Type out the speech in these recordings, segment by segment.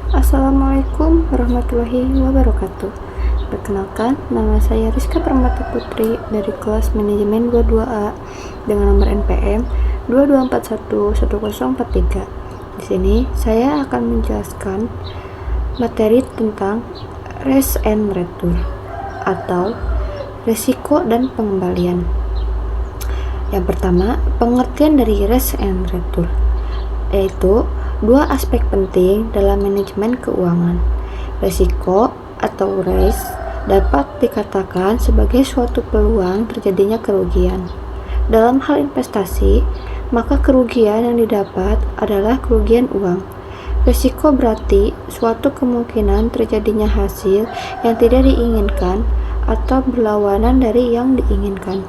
Assalamualaikum warahmatullahi wabarakatuh. Perkenalkan, nama saya Rizka Permata Putri dari kelas manajemen 22A dengan nomor NPM 22411043. Di sini saya akan menjelaskan materi tentang risk and return atau resiko dan pengembalian. Yang pertama, pengertian dari risk and return yaitu dua aspek penting dalam manajemen keuangan. Risiko atau risk dapat dikatakan sebagai suatu peluang terjadinya kerugian. Dalam hal investasi, maka kerugian yang didapat adalah kerugian uang. Risiko berarti suatu kemungkinan terjadinya hasil yang tidak diinginkan atau berlawanan dari yang diinginkan.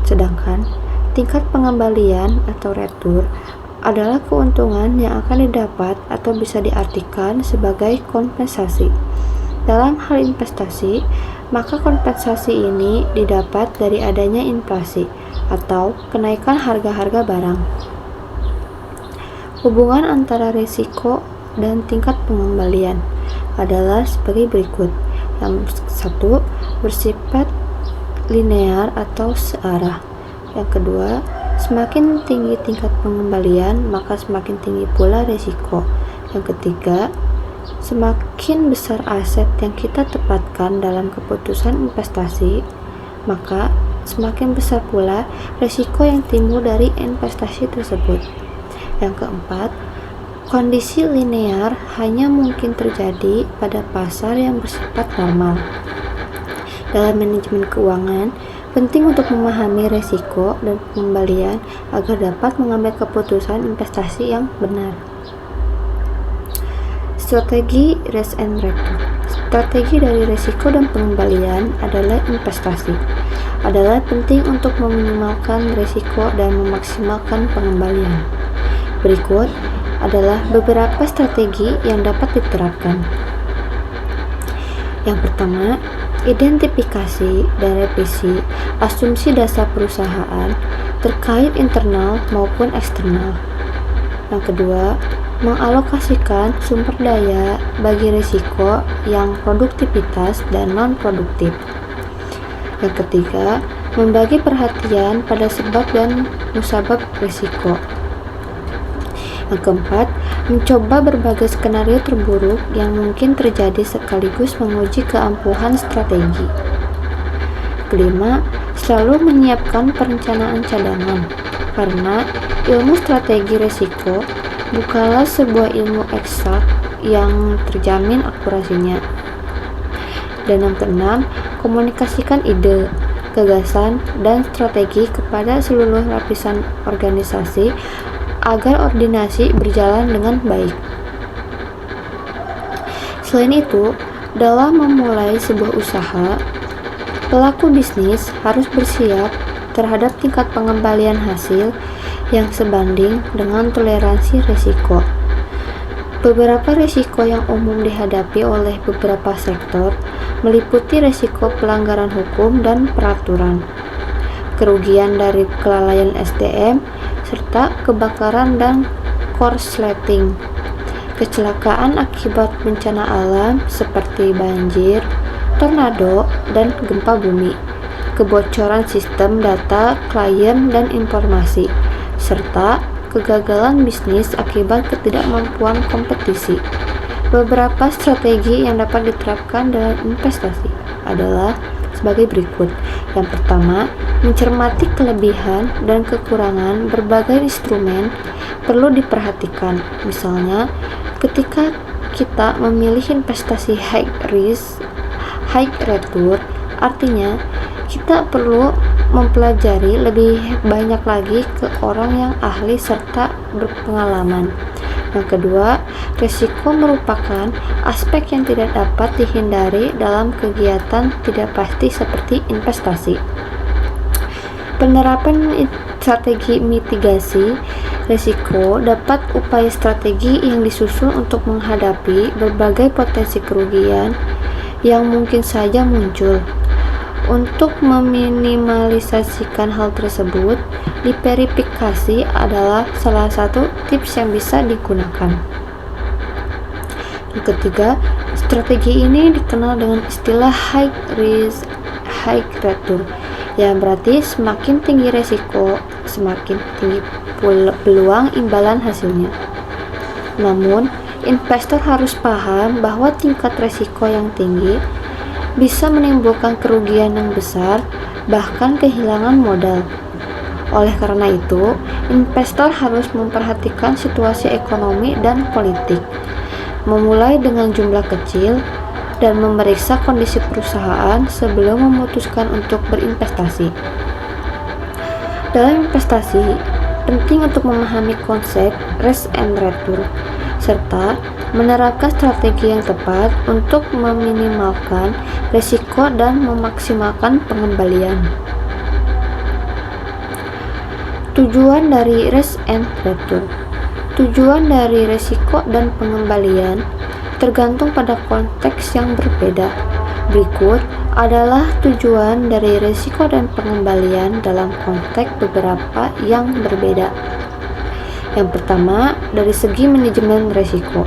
Sedangkan tingkat pengembalian atau return adalah keuntungan yang akan didapat atau bisa diartikan sebagai kompensasi. Dalam hal investasi, maka kompensasi ini didapat dari adanya inflasi atau kenaikan harga-harga barang. Hubungan antara risiko dan tingkat pengembalian adalah sebagai berikut. Yang satu, bersifat linear atau searah. Yang kedua, semakin tinggi tingkat pengembalian, maka semakin tinggi pula risiko. Yang ketiga, semakin besar aset yang kita tempatkan dalam keputusan investasi, maka semakin besar pula risiko yang timbul dari investasi tersebut. Yang keempat, kondisi linear hanya mungkin terjadi pada pasar yang bersifat normal. Dalam manajemen keuangan, penting untuk memahami risiko dan pengembalian agar dapat mengambil keputusan investasi yang benar. Strategi risk and return. Strategi dari risiko dan pengembalian adalah investasi. Adalah penting untuk meminimalkan risiko dan memaksimalkan pengembalian. Berikut adalah beberapa strategi yang dapat diterapkan. Yang pertama, identifikasi dan revisi asumsi dasar perusahaan terkait internal maupun eksternal. Yang kedua, mengalokasikan sumber daya bagi risiko yang produktivitas dan non-produktif. Yang ketiga, membagi perhatian pada sebab dan musabab risiko. Yang keempat, mencoba berbagai skenario terburuk yang mungkin terjadi sekaligus menguji keampuhan strategi. Kelima, selalu menyiapkan perencanaan cadangan, karena ilmu strategi risiko bukanlah sebuah ilmu eksak yang terjamin akurasinya. Dan yang keenam, komunikasikan ide, gagasan, dan strategi kepada seluruh lapisan organisasi agar ordinasi berjalan dengan baik. Selain itu, dalam memulai sebuah usaha, pelaku bisnis harus bersiap terhadap tingkat pengembalian hasil yang sebanding dengan toleransi risiko. Beberapa risiko yang umum dihadapi oleh beberapa sektor meliputi risiko pelanggaran hukum dan peraturan, kerugian dari kelalaian SDM, serta kebakaran dan korsleting, kecelakaan akibat bencana alam seperti banjir, tornado, dan gempa bumi, kebocoran sistem data klien dan informasi, serta kegagalan bisnis akibat ketidakmampuan kompetisi. Beberapa strategi yang dapat diterapkan dalam investasi adalah sebagai berikut. Yang pertama, mencermati kelebihan dan kekurangan berbagai instrumen perlu diperhatikan. Misalnya, ketika kita memilih investasi high risk, high return, artinya kita perlu mempelajari lebih banyak lagi ke orang yang ahli serta berpengalaman. Yang kedua, risiko merupakan aspek yang tidak dapat dihindari dalam kegiatan tidak pasti seperti investasi. Penerapan strategi mitigasi risiko dapat upaya strategi yang disusun untuk menghadapi berbagai potensi kerugian yang mungkin saja muncul. Untuk meminimalisasikan hal tersebut, diverifikasi adalah salah satu tips yang bisa digunakan. Yang ketiga, strategi ini dikenal dengan istilah high risk, high return, yang berarti semakin tinggi resiko, semakin tinggi peluang imbalan hasilnya. Namun, investor harus paham bahwa tingkat resiko yang tinggi bisa menimbulkan kerugian yang besar, bahkan kehilangan modal. Oleh karena itu, investor harus memperhatikan situasi ekonomi dan politik, memulai dengan jumlah kecil, dan memeriksa kondisi perusahaan sebelum memutuskan untuk berinvestasi. Dalam investasi, penting untuk memahami konsep risk and return, serta menerapkan strategi yang tepat untuk meminimalkan risiko dan memaksimalkan pengembalian. Tujuan dari risk and return. Tujuan dari risiko dan pengembalian tergantung pada konteks yang berbeda. Berikut adalah tujuan dari risiko dan pengembalian dalam konteks beberapa yang berbeda. Yang pertama, dari segi manajemen risiko.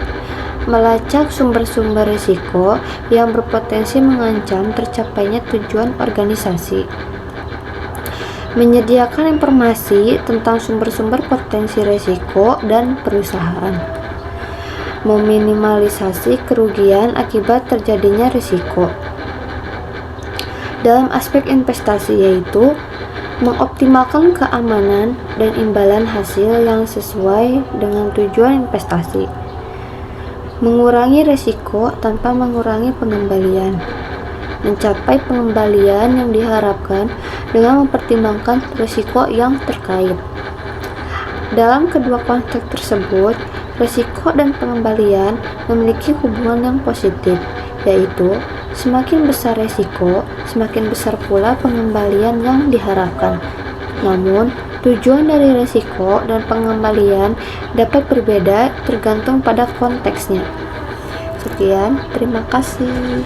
Melacak sumber-sumber risiko yang berpotensi mengancam tercapainya tujuan organisasi. Menyediakan informasi tentang sumber-sumber potensi risiko dan perusahaan. Meminimalisasi kerugian akibat terjadinya risiko. Dalam aspek investasi, yaitu mengoptimalkan keamanan dan imbalan hasil yang sesuai dengan tujuan investasi. Mengurangi risiko tanpa mengurangi pengembalian. Mencapai pengembalian yang diharapkan dengan mempertimbangkan risiko yang terkait. Dalam kedua konteks tersebut, risiko dan pengembalian memiliki hubungan yang positif, yaitu semakin besar risiko, semakin besar pula pengembalian yang diharapkan. Namun, tujuan dari risiko dan pengembalian dapat berbeda tergantung pada konteksnya. Sekian, terima kasih.